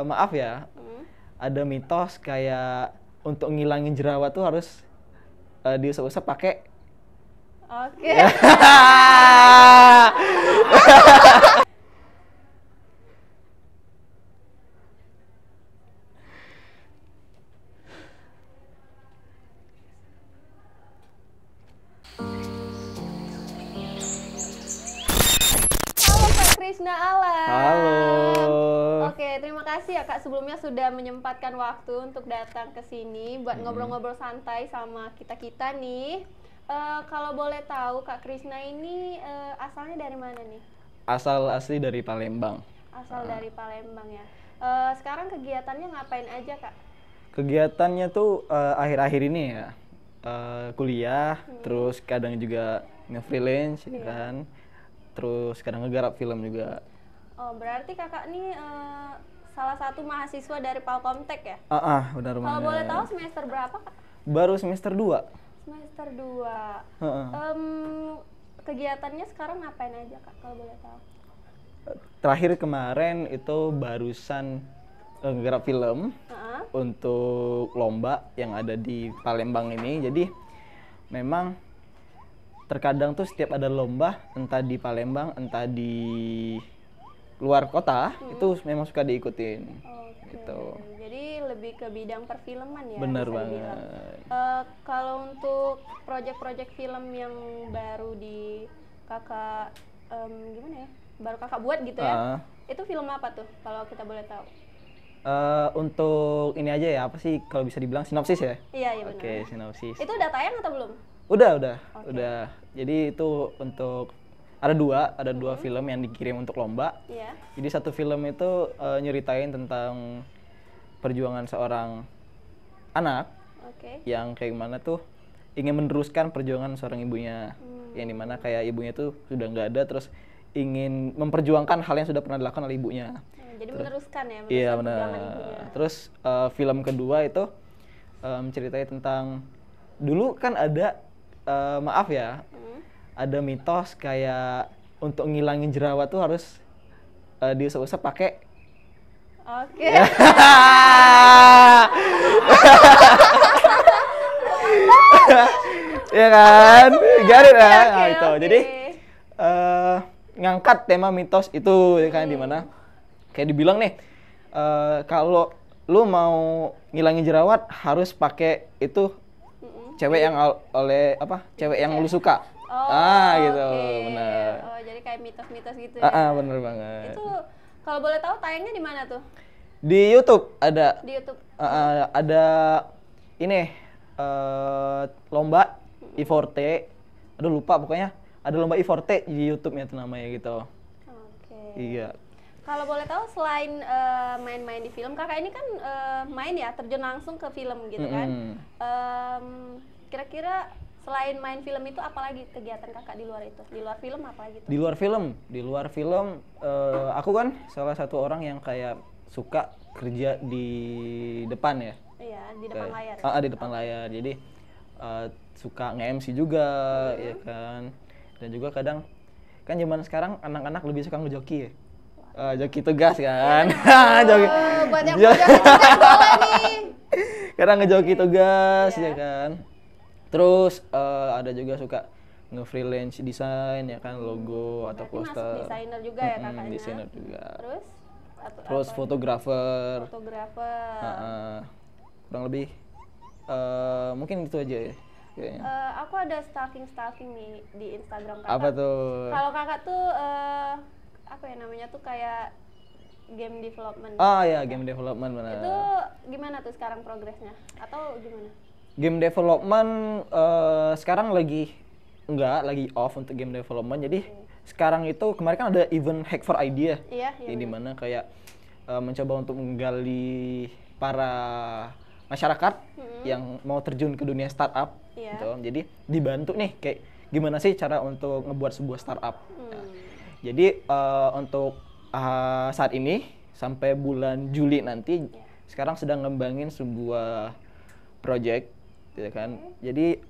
maaf ya, ada mitos kayak untuk ngilangin jerawat tuh harus diusap-usap pakai. Oke. Halo Kak Krisna Alam. Halo. Oke, terima kasih ya Kak sebelumnya sudah menyempatkan waktu untuk datang ke sini buat ngobrol-ngobrol santai sama kita-kita nih. Kalau boleh tahu Kak Krisna ini asalnya dari mana nih? Asal asli dari Palembang. Asal dari Palembang ya. Sekarang kegiatannya ngapain aja Kak? Kegiatannya tuh akhir-akhir ini ya, kuliah, terus kadang juga nge-freelance ya kan, terus kadang ngegarap film juga. Oh, berarti Kakak nih salah satu mahasiswa dari Palkomtek ya? Benar Kalau banget. boleh tahu semester berapa Kak? Baru semester 2. Semester 2. Kegiatannya sekarang ngapain aja Kak kalau boleh tahu? Terakhir kemarin itu barusan ngegarap film untuk lomba yang ada di Palembang ini. Jadi memang terkadang tuh setiap ada lomba, entah di Palembang, entah di luar kota, itu memang suka diikutin. Oke. Gitu. Jadi lebih ke bidang perfilman ya? Bener bisa banget. dibilang. Kalau untuk proyek-proyek film yang baru di Kakak gimana ya? Baru Kakak buat gitu ya? Itu film apa tuh kalau kita boleh tahu? Untuk ini aja ya, apa sih kalau bisa dibilang sinopsis ya? Iya, benar. Oke, sinopsis. Itu udah tayang atau belum? Udah. Jadi itu untuk ada dua film yang dikirim untuk lomba. Iya. Jadi satu film itu nyeritain tentang perjuangan seorang anak yang kayak gimana tuh ingin meneruskan perjuangan seorang ibunya, yang dimana kayak ibunya tuh sudah nggak ada, terus ingin memperjuangkan hal yang sudah pernah dilakukan oleh ibunya. Jadi meneruskan ya? Iya perjuangan benar. ibunya. Terus film kedua itu ceritanya tentang dulu kan ada maaf ya, ada mitos kayak untuk ngilangin jerawat tuh harus diusap-usap pakai. Oke. Ya kan, garis ya. Nah, itu. Oke. Jadi ngangkat tema mitos itu ya kan, dimana kayak dibilang nih, kalau lu mau ngilangin jerawat harus pakai itu cewek yang cewek yang lu suka. Gitu, benar. Oh, jadi kayak mitos-mitos gitu ya. ya? Bener banget. Itu kalau boleh tahu tayangnya di mana tuh? Di YouTube ada. Di YouTube. Ada ini lomba I4T. Aduh lupa pokoknya. Ada lomba I4T di YouTube-nya tuh namanya gitu. Oke. Iya. Kalau boleh tahu selain main-main di film, Kakak ini kan main ya, terjun langsung ke film gitu kan. Kira-kira selain main film itu apalagi kegiatan Kakak di luar itu? Di luar film apalagi tuh? Di luar film aku kan salah satu orang yang kayak suka kerja di depan ya. Iya, di depan layar. Di depan layar. Jadi suka nge-MC juga ya kan. Dan juga kadang kan zaman sekarang anak-anak lebih suka ngejoki ya. Joki tugas kan. Joki. Banyak tugas boleh nih. Kadang ngejoki tugas ya kan. Terus ada juga suka nge-freelance desain ya kan, logo atau Berarti poster. masuk desainer juga ya kakaknya. Desainer juga. Terus Fotografer. Kurang lebih mungkin itu aja ya kayaknya. Aku ada stalking nih di Instagram kakak. Apa tuh? Kalau kakak tuh apa ya namanya tuh kayak game development. Game development benar. Itu gimana tuh sekarang progresnya? Atau gimana? Game development sekarang lagi off untuk game development. Jadi sekarang itu kemarin kan ada event Hack for Idea. Iya. Di mana kayak mencoba untuk menggali para masyarakat yang mau terjun ke dunia startup. Gitu. Jadi dibantu nih kayak gimana sih cara untuk ngebuat sebuah startup. Jadi untuk saat ini sampai bulan Juli nanti sekarang sedang ngembangin sebuah project, ya kan? Jadi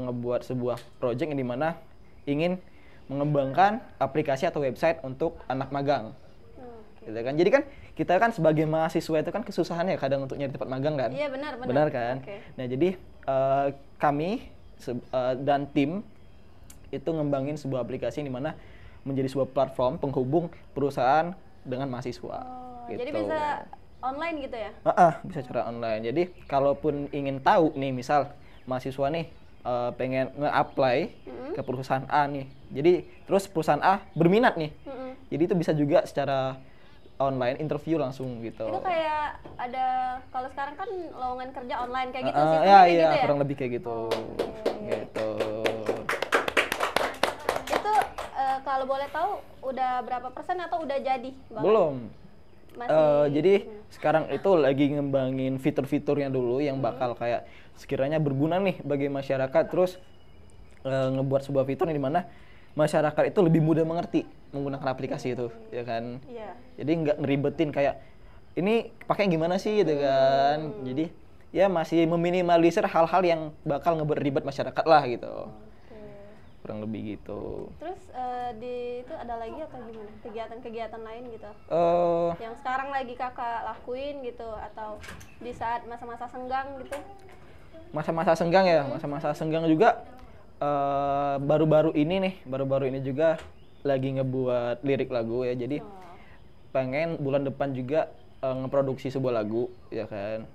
ngebuat sebuah project yang dimana ingin mengembangkan aplikasi atau website untuk anak magang. gitu kan. Jadi kan kita kan sebagai mahasiswa itu kan kesusahan ya kadang untuk nyari tempat magang kan. Iya benar. Benar kan. Nah jadi kami dan tim itu ngembangin sebuah aplikasi di mana menjadi sebuah platform penghubung perusahaan dengan mahasiswa. Gitu. Jadi bisa online gitu ya? Bisa cara online. Jadi kalaupun ingin tahu nih, misal mahasiswa nih pengen nge-apply ke perusahaan A nih. Jadi terus perusahaan A berminat nih. Jadi itu bisa juga secara online interview langsung gitu. Itu kayak ada kalau sekarang kan lowongan kerja online kayak gitu sih. Iya, gitu ya? kurang lebih kayak gitu. Gitu. Itu kalau boleh tahu udah berapa persen atau udah jadi? Belum. Jadi sekarang itu lagi ngembangin fitur-fiturnya dulu yang bakal kayak sekiranya berguna nih bagi masyarakat, terus ngebuat sebuah fitur di mana masyarakat itu lebih mudah mengerti menggunakan aplikasi itu, ya kan? Iya. Jadi nggak ngeribetin kayak ini pakai gimana sih gitu kan. Jadi ya masih meminimalisir hal-hal yang bakal ngebuat ribet masyarakat lah gitu. Kurang lebih gitu. Terus di itu ada lagi atau gimana? Kegiatan-kegiatan lain gitu? Yang sekarang lagi kakak lakuin gitu atau di saat masa-masa senggang gitu? Masa-masa senggang ya, masa-masa senggang juga baru-baru ini juga lagi ngebuat lirik lagu ya. Jadi pengen bulan depan juga ngeproduksi sebuah lagu ya kan.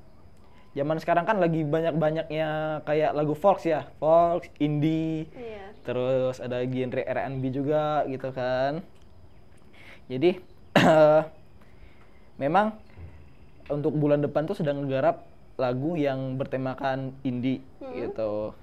Zaman sekarang kan lagi banyak-banyaknya kayak lagu folk ya, folk, indie, terus ada genre R&B juga gitu kan. Jadi memang untuk bulan depan tuh sedang nggarap lagu yang bertemakan indie gitu.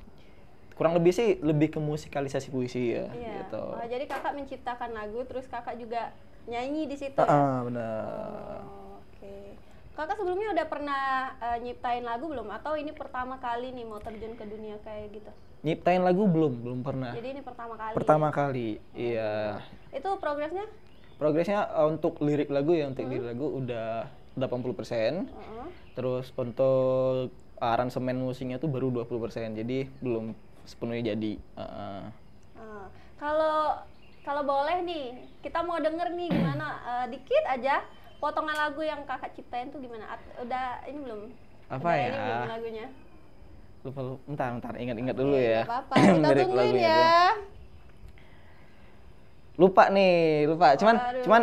Kurang lebih sih lebih ke musikalisasi puisi ya. Gitu. Jadi kakak menciptakan lagu, terus kakak juga nyanyi di situ. Benar. Oke. Kakak sebelumnya udah pernah nyiptain lagu belum? Atau ini pertama kali nih mau terjun ke dunia kayak gitu? Nyiptain lagu belum pernah. Jadi ini pertama kali? Pertama kali, iya. Itu progresnya? Progresnya untuk lirik lagu ya, untuk lirik lagu udah 80%. Terus untuk aransemen musiknya tuh baru 20%, jadi belum sepenuhnya jadi. Kalau boleh nih, kita mau denger nih gimana dikit aja potongan lagu yang kakak ciptain tuh gimana? Udah ini belum? Apa ya? Ini belum lagunya? Lupa, bentar, ingat dulu ya. Gak apa-apa, kita tungguin ya. Lupa. Cuman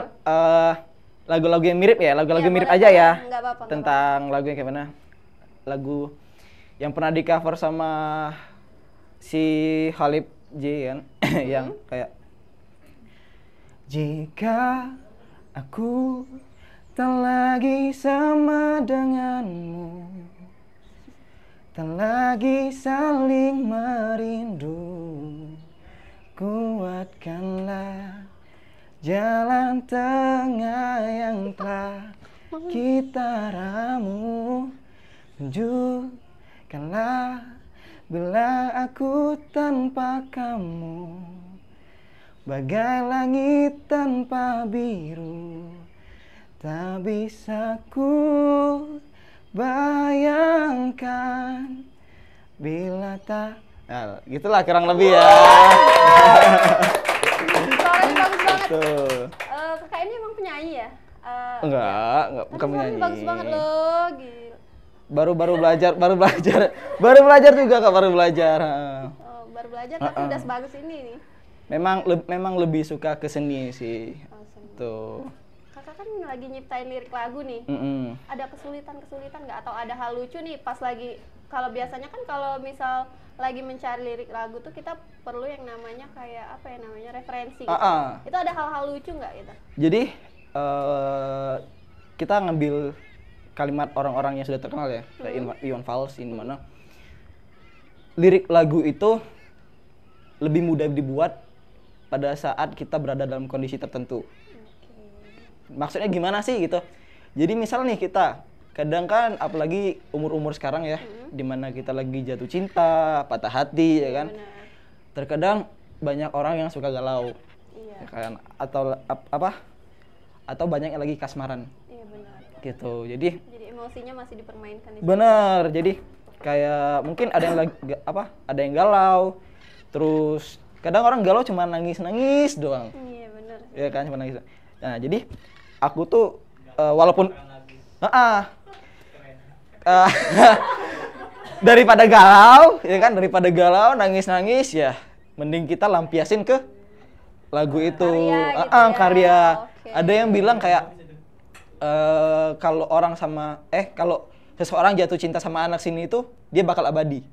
lagu-lagu yang mirip ya, lagu-lagu mirip aja ya. Nggak apa-apa. Tentang lagu yang kayak mana? Lagu yang pernah di cover sama si Khalid J kan, yang kayak jika aku tak lagi sama denganmu, tak lagi saling merindu, kuatkanlah jalan tengah yang telah kita ramu, tunjukkanlah bila aku tanpa kamu bagai langit tanpa biru, tak bisa ku bayangkan bila tak. Nah, gitulah kurang lebih ya. Suaranya bagus banget. Kakak ini emang penyanyi ya? Enggak, bukan penyanyi. Bagus banget loh, gila. Baru belajar juga Kak, baru belajar. Baru belajar tapi udah sebagus ini nih. Memang lebih suka ke seni sih. Tuh. Kakak kan lagi nyiptain lirik lagu nih. Ada kesulitan nggak atau ada hal lucu nih pas lagi, kalau biasanya kan kalau misal lagi mencari lirik lagu tuh kita perlu yang namanya kayak apa ya namanya referensi gitu. Itu ada hal-hal lucu nggak gitu? Jadi kita ngambil kalimat orang-orang yang sudah terkenal ya, kayak Iwan Fals, ini mana lirik lagu itu lebih mudah dibuat pada saat kita berada dalam kondisi tertentu. Maksudnya gimana sih gitu? Jadi misal nih kita kadang kan apalagi umur-umur sekarang ya, dimana kita lagi jatuh cinta, patah hati ya kan. Terkadang banyak orang yang suka galau, ya kan? Atau banyak yang lagi kasmaran. Iya benar. Gitu. Jadi emosinya masih dipermainkan. Bener. Jadi kayak mungkin ada yang ada yang galau. Terus kadang orang galau cuma nangis doang. Iya benar. Ya kan, cuma nangis. Nah, jadi aku tuh walaupun daripada galau ya kan, daripada galau nangis ya mending kita lampiasin ke lagu itu, karya, gitu karya. Okay. Ada yang bilang kayak kalau kalau seseorang jatuh cinta sama anak sini itu dia bakal abadi.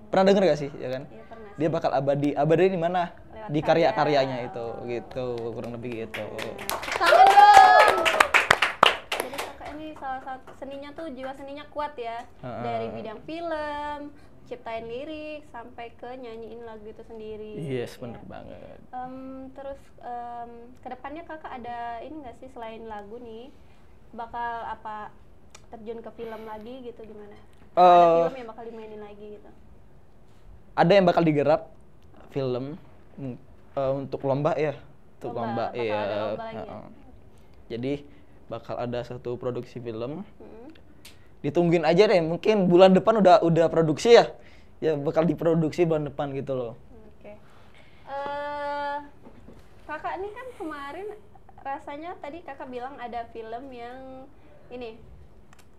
Pernah denger gak sih, ya kan? Iya, pernah. Dia bakal abadi. Abadi di mana? Lewat Di karya-karyanya itu, gitu, kurang lebih gitu. Tangan dong. Jadi kakak ini salah satu seninya tuh, jiwa seninya kuat ya. Dari bidang film, ciptain lirik sampai ke nyanyiin lagu itu sendiri. Yes, bener banget. Terus kedepannya kakak ada ini nggak sih, selain lagu nih, bakal apa, terjun ke film lagi gitu, gimana? Ada film yang bakal dimainin lagi gitu? Ada yang bakal digarap film untuk lomba ya, untuk lomba ya. Jadi bakal ada satu produksi film. Ditungguin aja deh, mungkin bulan depan udah produksi ya. Ya bakal diproduksi bulan depan gitu loh. Oke. Kakak nih kan kemarin rasanya tadi kakak bilang ada film yang ini.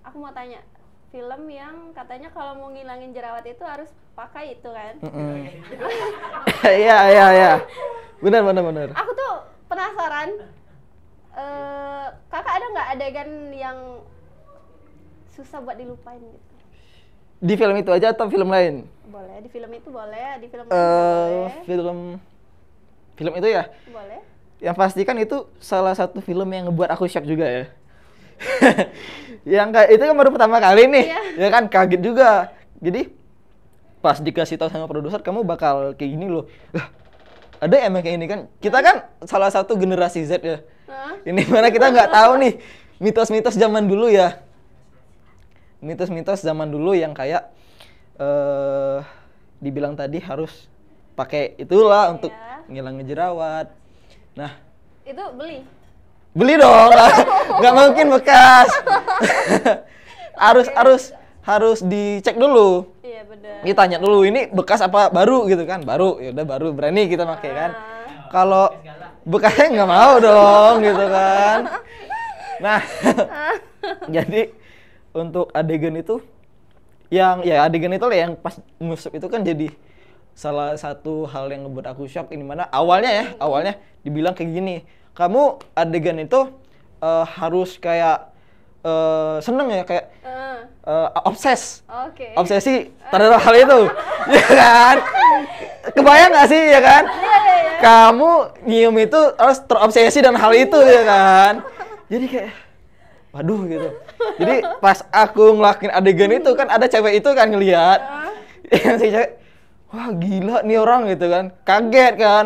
Aku mau tanya, film yang katanya kalau mau ngilangin jerawat itu harus pakai itu kan? Iya. Benar. Aku tuh penasaran. Kakak ada nggak adegan yang susah buat dilupain gitu? Di film itu aja atau film lain? Boleh, di film itu boleh, di film lain boleh. Film itu ya? Boleh. Yang pasti kan itu salah satu film yang ngebuat aku shock juga ya. Yang kayak itu kan baru pertama kali nih, ya kan, kaget juga. Jadi pas dikasih tahu sama produser, kamu bakal kayak gini loh. Ada emang kayak ini kan? Kita kan salah satu generasi Z ya. Ini mana kita nggak tahu nih mitos-mitos zaman dulu ya. Mitos-mitos zaman dulu yang kayak dibilang tadi harus pakai itulah untuk ngilangin jerawat. Nah, itu beli dong, nggak mungkin bekas. harus dicek dulu. Iya benar. Ditanya dulu ini bekas apa baru gitu kan? Baru, ya udah baru, berani kita pakai kan. Kalau bekasnya nggak mau dong gitu kan. Nah, jadi untuk adegan itu adegan itu lah yang pas ngusap itu kan jadi salah satu hal yang ngebuat aku shock. Ini mana awalnya dibilang kayak gini, kamu adegan itu harus kayak seneng ya, kayak obsesi terhadap hal itu. Ya kan, kebayang nggak sih ya kan? Kamu nyium itu harus terobsesi dan hal itu ya kan. Jadi kayak waduh gitu. Jadi pas aku ngelakuin adegan itu kan ada cewek itu kan ngelihat. Yang si cewek, wah gila nih orang gitu kan. Kaget kan.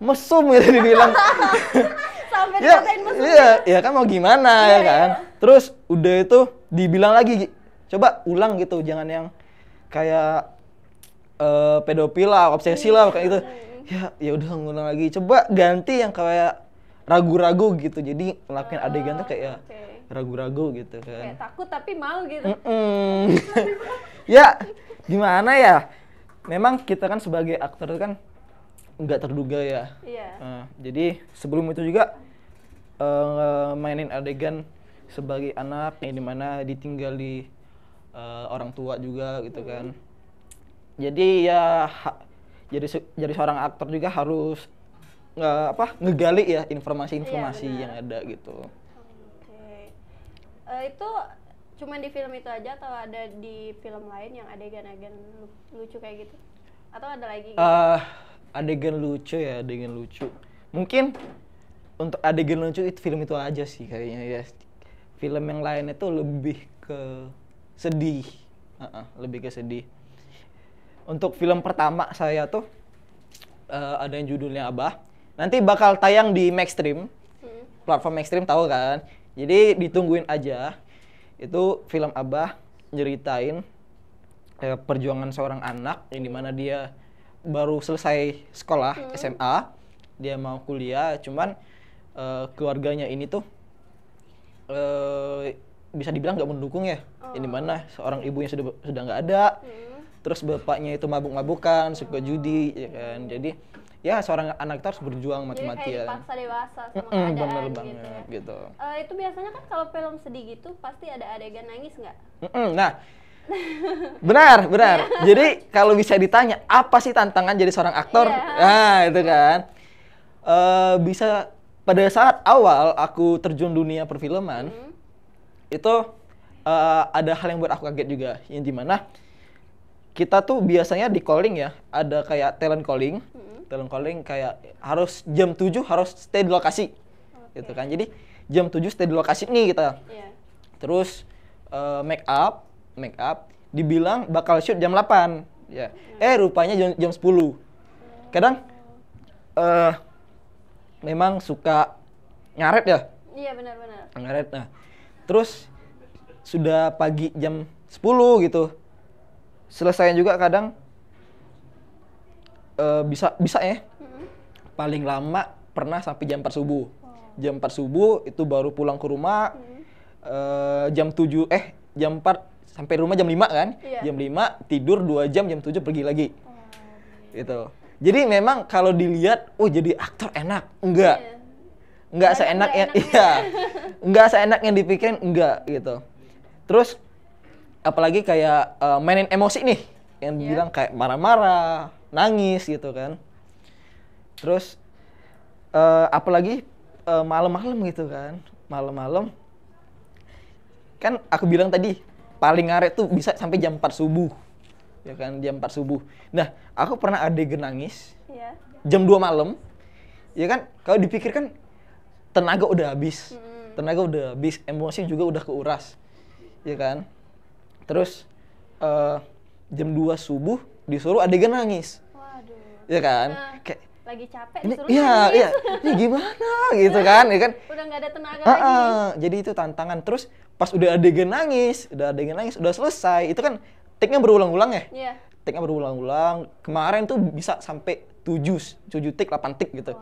Mesum gitu dibilang. Sampai dikatain mesum. Iya kan mau gimana ya kan. Terus udah itu dibilang lagi, coba ulang gitu, jangan yang kayak pedofil lah, obsesi lah kayak gitu. Ya udah ngulang lagi. Coba ganti yang kayak ragu-ragu gitu. Jadi ngelakuin adegan tuh kayak ragu-ragu gitu kan. Kayak takut tapi mau gitu. Ya gimana ya, memang kita kan sebagai aktor kan nggak terduga ya. Jadi sebelum itu juga mainin adegan sebagai anak yang dimana ditinggal di orang tua juga gitu kan. Jadi ya jadi seorang aktor juga harus ngegali ya informasi-informasi yang ada gitu. Itu cuma di film itu aja atau ada di film lain yang adegan-adegan lucu kayak gitu? Atau ada lagi gitu? Adegan lucu. Mungkin untuk adegan lucu itu film itu aja sih kayaknya ya. Film yang lain itu lebih ke sedih. Lebih ke sedih. Untuk film pertama saya tuh ada yang judulnya Abah. Nanti bakal tayang di Maxstream. Platform Maxstream tahu kan? Jadi ditungguin aja. Itu film Abah nyeritain perjuangan seorang anak yang dimana dia baru selesai sekolah SMA, dia mau kuliah, cuman keluarganya ini tuh bisa dibilang nggak mendukung ya. Yang dimana seorang ibunya sudah nggak ada, terus bapaknya itu mabuk-mabukan, suka judi, ya kan. Jadi ya seorang anak itu harus berjuang mati-matian. Jadi kayak dipaksa dewasa sama keadaan bener gitu banget ya. gitu. Itu biasanya kan kalau film sedih gitu pasti ada adegan nangis nggak? Nah, benar. Jadi kalau bisa ditanya apa sih tantangan jadi seorang aktor? Nah itu kan. Bisa pada saat awal aku terjun dunia perfilman itu ada hal yang buat aku kaget juga, yang dimana kita tuh biasanya di calling ya, ada kayak talent calling kayak harus jam 7 harus stay di lokasi, gitu kan. Jadi jam 7 stay di lokasi nih kita. Terus make up dibilang bakal shoot jam 8 ya. Rupanya jam 10. Kadang memang suka ngaret ya. Iya benar. Ngaret. Nah, terus sudah pagi jam 10 gitu. Selesai juga kadang bisa ya. Paling lama pernah sampai jam 4 subuh. Jam 4 subuh itu baru pulang ke rumah. Jam 4 sampai rumah jam 5 kan. Jam 5 tidur 2 jam 7 pergi lagi. Gitu. Jadi memang kalau dilihat, jadi aktor enak. Enggak seenaknya, enggak seenaknya dipikirin, enggak gitu. Terus apalagi kayak mainin emosi nih, yang bilang kayak marah-marah, nangis gitu kan. Terus apalagi malam-malam gitu kan, malam-malam kan aku bilang tadi paling ngaret tuh bisa sampai jam 4 subuh. Ya kan, jam 4 subuh. Nah, aku pernah adegan nangis jam 2 malam. Ya kan, kalau dipikirkan tenaga udah habis. Emosi juga udah keuras. Ya kan? Terus jam 2 subuh disuruh adegan nangis. Waduh. Ya kan? Kayak lagi capek disuruh nangis. Iya. Ini gimana gitu kan? Ya kan? Udah nggak ada tenaga lagi. Jadi itu tantangan. Terus pas udah adegan nangis, udah selesai, itu kan take-nya berulang-ulang ya? Iya. Take-nya berulang-ulang. Kemarin tuh bisa sampai 7 take, 8 take gitu.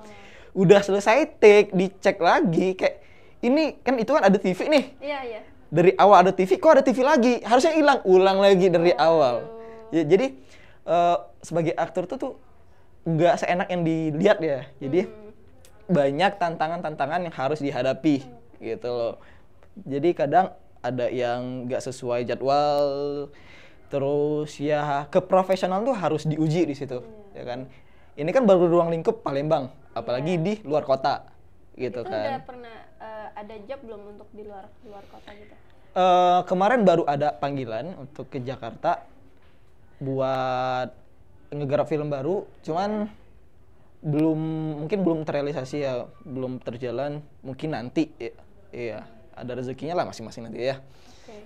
Udah selesai take, dicek lagi kayak ini kan itu kan ada TV nih. Iya. Dari awal ada TV, kok ada TV lagi? Harusnya ulang lagi dari awal. Ya, jadi sebagai aktor tuh nggak seenak yang dilihat ya. Jadi banyak tantangan-tantangan yang harus dihadapi gitu loh. Jadi kadang ada yang nggak sesuai jadwal, terus ya keprofesionalan tuh harus diuji di situ, ya kan. Ini kan baru ruang lingkup Palembang, apalagi di luar kota, gitu itu kan. Udah pernah ada job belum untuk di luar kota gitu? Kemarin baru ada panggilan untuk ke Jakarta buat ngegarap film baru, cuman mungkin belum terrealisasi ya, belum terjalan, mungkin nanti ya. Iya, ada rezekinya lah masing-masing nanti ya.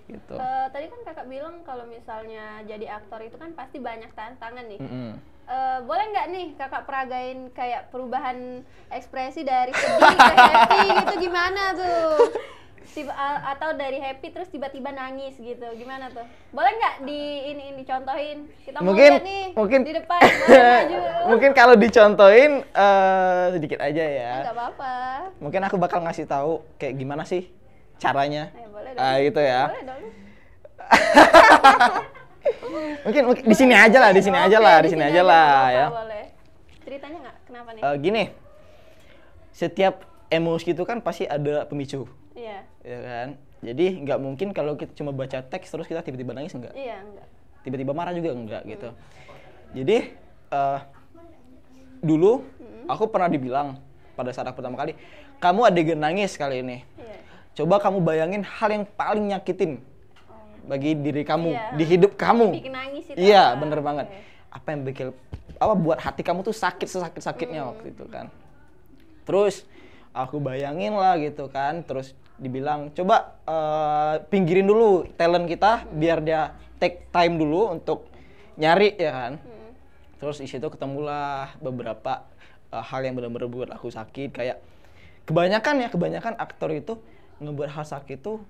Gitu. Tadi kan kakak bilang kalau misalnya jadi aktor itu kan pasti banyak tantangan nih. Boleh nggak nih kakak peragain kayak perubahan ekspresi dari sedih ke happy gitu, gimana tuh? Atau dari happy terus tiba-tiba nangis gitu, gimana tuh? Boleh nggak dicontohin? Kita mau lihat nih di depan. Mungkin kalau dicontohin sedikit aja ya. Nggak apa-apa. Mungkin aku bakal ngasih tahu kayak gimana sih caranya. Boleh dong. Gitu ya. Boleh dong. mungkin di sini aja lah, di sini aja lah ya. Boleh. Ceritanya nggak? Kenapa nih? Gini, setiap emosi itu kan pasti ada pemicu. Iya. Ya kan. Jadi nggak mungkin kalau kita cuma baca teks terus kita tiba-tiba nangis, enggak. Iya, enggak. Tiba-tiba marah juga enggak gitu. Jadi dulu aku pernah dibilang pada saat pertama kali, kamu adegan nangis kali ini. Iya. Coba kamu bayangin hal yang paling nyakitin bagi diri kamu, di hidup kamu. Bikin nangis itu. Iya, bener banget. Apa yang buat hati kamu tuh sakit sesakit-sakitnya waktu itu kan. Terus aku bayangin lah gitu kan, terus dibilang coba pinggirin dulu talent kita biar dia take time dulu untuk nyari ya kan. Terus di situ ketemulah beberapa hal yang benar-benar buat aku sakit, kayak kebanyakan aktor itu ngebuat hal sakit itu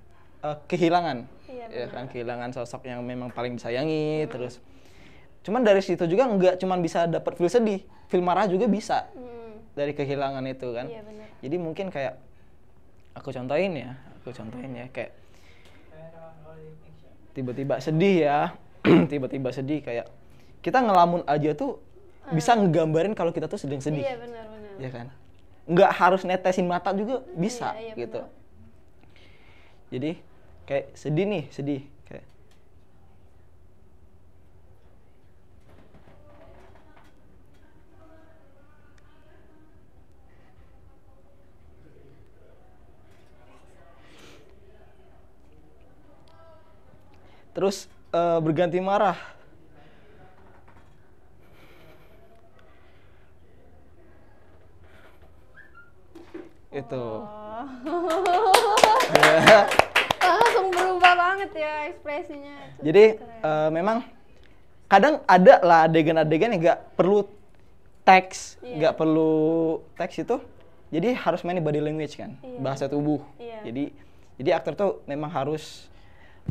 kehilangan. Iya, ya kan, kehilangan sosok yang memang paling disayangi. Terus cuman dari situ juga nggak cuman bisa dapat feel sedih, feel marah juga bisa dari kehilangan itu kan. Iya, benar. Jadi mungkin kayak aku contohin ya kayak tiba-tiba sedih ya tiba-tiba sedih, kayak kita ngelamun aja tuh bisa ngegambarin kalau kita tuh sedang sedih. Iya, benar-benar. Ya kan? Nggak harus netesin mata juga bisa gitu. Benar. Jadi kayak sedih nih, sedih kayak terus berganti marah. Itu. Langsung berubah banget ya ekspresinya. Jadi memang kadang ada lah adegan-adegan yang nggak perlu teks, nggak perlu teks itu. Jadi harus main body language kan, bahasa tubuh. Jadi aktor tuh memang harus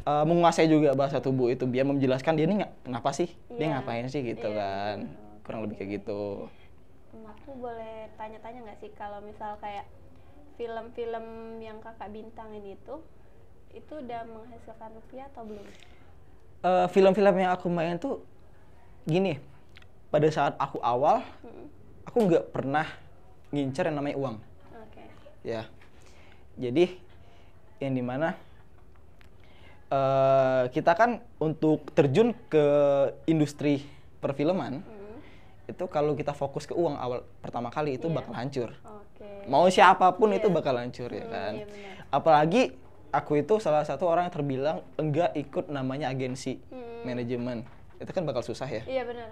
menguasai juga bahasa tubuh itu biar menjelaskan dia ini kenapa sih, dia ngapain sih gitu kan, kurang lebih kayak gitu. Aku boleh tanya-tanya nggak sih kalau misal kayak film-film yang kakak bintangin itu udah menghasilkan rupiah atau belum? Film-film yang aku main tuh gini, pada saat aku awal, aku nggak pernah ngincer yang namanya uang. Ya, jadi yang dimana kita kan untuk terjun ke industri perfilman, itu kalau kita fokus ke uang awal pertama kali itu bakal hancur. Mau siapapun itu bakal hancur ya kan. Apalagi aku itu salah satu orang yang terbilang enggak ikut namanya agensi manajemen. Itu kan bakal susah ya. Iya benar.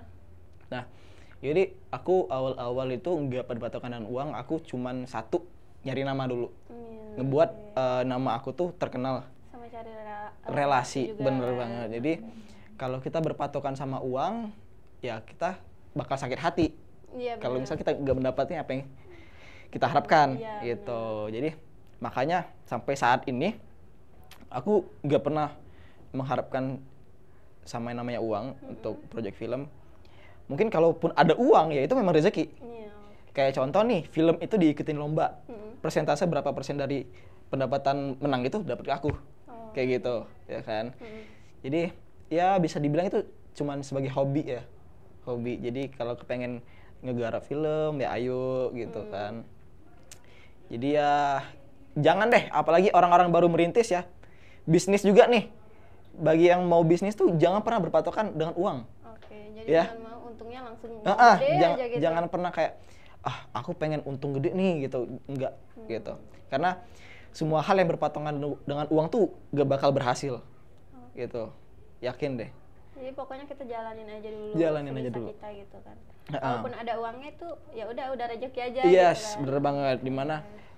Nah, jadi aku awal-awal itu enggak pada patokan dengan uang, aku cuman satu, nyari nama dulu. Ngebuat nama aku tuh terkenal. Sama cari relasi juga, bener banget. Jadi kalau kita berpatokan sama uang, ya kita bakal sakit hati. Kalau misalnya kita nggak mendapatnya apa yang kita harapkan, gitu. Bener. Jadi makanya sampai saat ini aku nggak pernah mengharapkan sama yang namanya uang untuk proyek film. Mungkin kalaupun ada uang ya itu memang rezeki. Kayak contoh nih, film itu diikutin lomba, persentase berapa persen dari pendapatan menang itu dapat ke aku, kayak gitu, ya kan. Jadi ya bisa dibilang itu cuman sebagai hobi ya, hobi. Jadi kalau kepengen ngegarap film ya ayo gitu kan. Jadi ya jangan deh, apalagi orang-orang baru merintis ya, bisnis juga nih. Bagi yang mau bisnis tuh jangan pernah berpatokan dengan uang. Jadi jangan mau untungnya langsung gede aja gitu. Jangan pernah kayak aku pengen untung gede nih gitu, enggak gitu. Karena semua hal yang berpatongan dengan uang tuh gak bakal berhasil, gitu. Yakin deh. Jadi pokoknya kita jalanin aja dulu. Jalanin aja dulu. Kita gitu kan. Walaupun ada uangnya tuh, ya udah rezeki aja. Yes, gitu kan. Bener banget. Dimana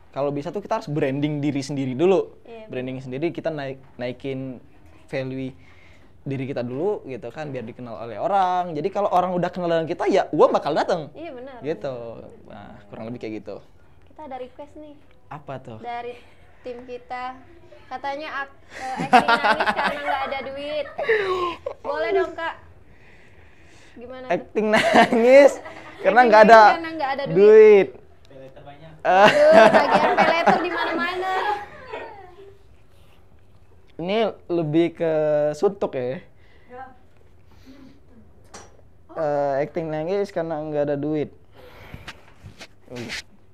kalau bisa tuh kita harus branding diri sendiri dulu. Branding sendiri, kita naikin value diri kita dulu, gitu kan, biar dikenal oleh orang. Jadi kalau orang udah kenal dengan kita, ya uang bakal datang. Iya benar. Gitu. Nah, kurang lebih kayak gitu. Kita ada request nih. Apa tuh? Dari tim kita, katanya acting nangis karena nggak ada duit. Boleh dong Kak? Gimana? Acting nangis karena nggak ada duit. Peleter banyak. Aduh, bagian peleter di mana-mana. Ini lebih ke suntuk ya. Acting nangis karena nggak ada duit.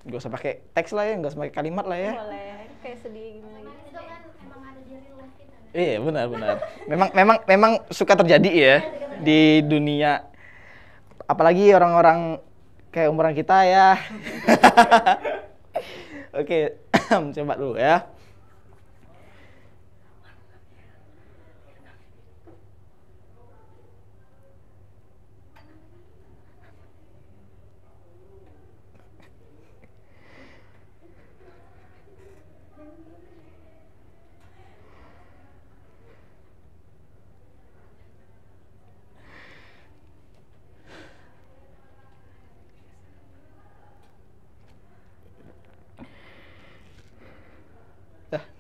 Gak usah pakai teks lah ya, gak usah pakai kalimat lah ya. Boleh, kayak sedih gimana gitu. Itu kan emang ada di real life kita. Iya benar. memang suka terjadi ya di dunia. Apalagi orang-orang kayak umuran kita ya. Oke, coba dulu ya.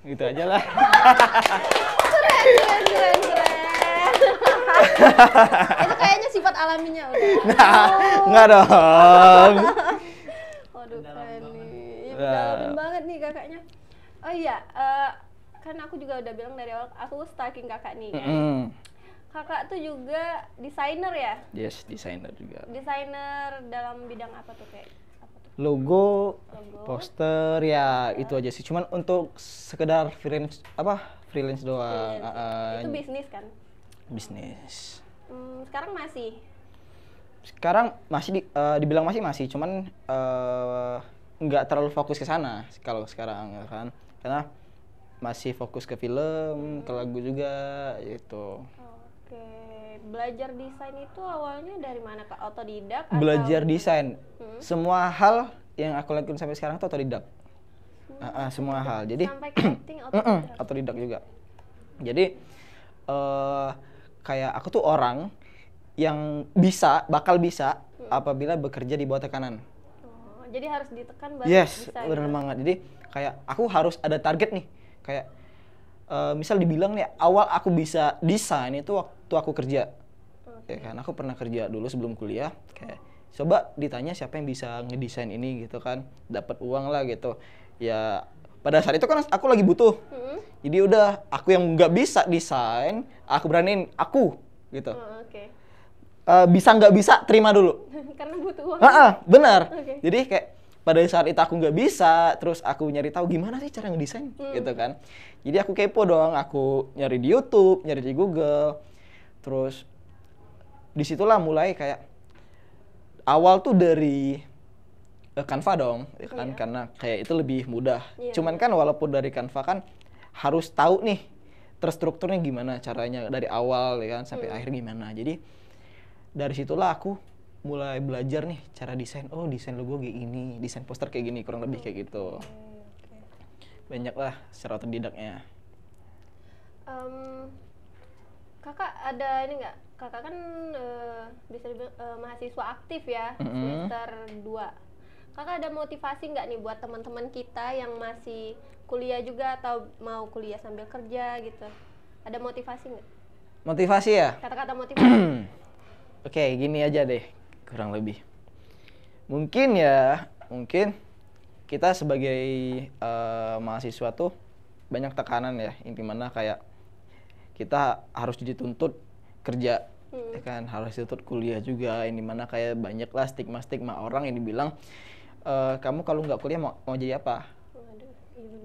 Gitu aja lah. Keren. Itu kayaknya sifat alaminya udah. Enggak dong. Waduh, keren nih. Dalam banget nih kakaknya. Oh iya, kan aku juga udah bilang dari awal aku stalking kakak nih kan. kakak tuh juga desainer ya? Yes, desainer juga. Desainer dalam bidang apa tuh kayak? Logo, poster ya itu aja sih. Cuman untuk sekedar freelance doang. Itu bisnis kan? Bisnis. Sekarang masih? Sekarang masih dibilang masih, cuman nggak terlalu fokus ke sana kalau sekarang ya kan. Karena masih fokus ke film, ke lagu juga gitu. Oke. Belajar desain itu awalnya dari mana Kak? Otodidak? Belajar desain. Semua hal yang aku lakukan sampai sekarang itu otodidak. Semua hal. Jadi sampai ke acting otodidak. Otodidak juga. Jadi kayak aku tuh orang yang bakal bisa apabila bekerja di bawah tekanan. Oh, jadi harus ditekan baru yes, bisa. Bener banget. Jadi kayak aku harus ada target nih. Kayak misal dibilang nih awal aku bisa desain itu waktu aku kerja. Ya kan, aku pernah kerja dulu sebelum kuliah. Kayak coba ditanya siapa yang bisa ngedesain ini gitu kan, dapat uang lah gitu. Ya pada saat itu kan aku lagi butuh. Jadi udah aku yang nggak bisa desain, aku beraniin aku gitu. Bisa nggak bisa terima dulu. Karena butuh uang. Benar. Jadi kayak pada saat itu aku nggak bisa, terus aku nyari tahu gimana sih cara ngedesain gitu kan. Jadi aku kepo dong, aku nyari di YouTube, nyari di Google. Terus disitulah mulai kayak awal tuh dari Canva dong, ya kan? Karena kayak itu lebih mudah. Cuman kan walaupun dari Canva kan harus tahu nih terstrukturnya gimana caranya dari awal ya kan sampai akhir gimana. Jadi dari situlah aku mulai belajar nih cara desain. Oh, desain logo kayak gini, desain poster kayak gini, kurang lebih kayak gitu. Banyak lah secara otodidaknya. Kakak ada ini nggak? Kakak kan bisa dibilang mahasiswa aktif ya, semester 2. Kakak ada motivasi nggak nih buat teman-teman kita yang masih kuliah juga atau mau kuliah sambil kerja gitu? Ada motivasi nggak? Motivasi ya? Kata-kata motivasi. Oke, gini aja deh, kurang lebih. Mungkin kita sebagai mahasiswa tuh banyak tekanan ya, dimana kayak kita harus dituntut kerja, ya kan, harus dituntut kuliah juga, ini mana kayak banyak lah stigma orang yang dibilang kamu kalau nggak kuliah mau jadi apa?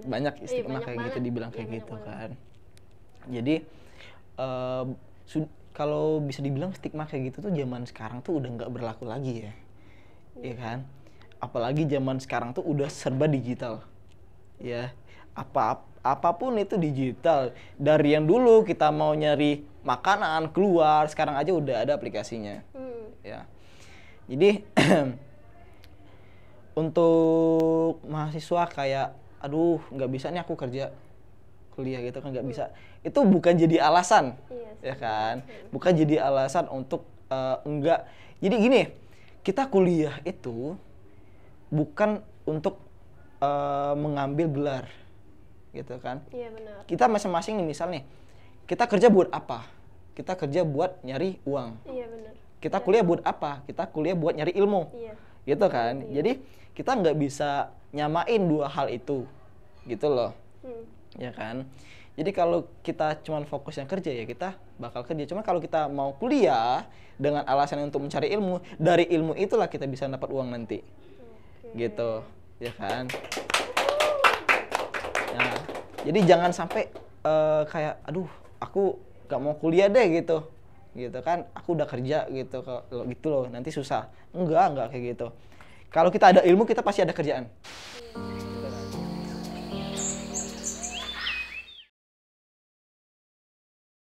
Banyak stigma kayak gitu dibilang kayak gitu kan. Jadi kalau bisa dibilang stigma kayak gitu tuh zaman sekarang tuh udah nggak berlaku lagi ya, ya kan? Apalagi zaman sekarang tuh udah serba digital, ya. Apapun itu digital. Dari yang dulu kita mau nyari makanan keluar, sekarang aja udah ada aplikasinya, ya. Jadi untuk mahasiswa kayak, aduh nggak bisa nih aku kerja kuliah gitu kan, nggak bisa. Itu bukan jadi alasan, ya kan? Bukan jadi alasan untuk enggak. Jadi gini, kita kuliah itu bukan untuk mengambil gelar, gitu kan? Iya benar. Kita masing-masing nih misal nih, kita kerja buat apa? Kita kerja buat nyari uang. Iya benar. Kita kuliah buat apa? Kita kuliah buat nyari ilmu, gitu kan? Jadi kita nggak bisa nyamain dua hal itu, gitu loh, ya kan? Jadi kalau kita cuma fokus yang kerja ya kita bakal kerja. Cuma kalau kita mau kuliah dengan alasan untuk mencari ilmu, dari ilmu itulah kita bisa dapat uang nanti, gitu, ya kan? Nah, jadi jangan sampai kayak, aduh, aku gak mau kuliah deh gitu kan? Aku udah kerja gitu, kalau gitu loh, nanti susah. Enggak kayak gitu. Kalau kita ada ilmu, kita pasti ada kerjaan.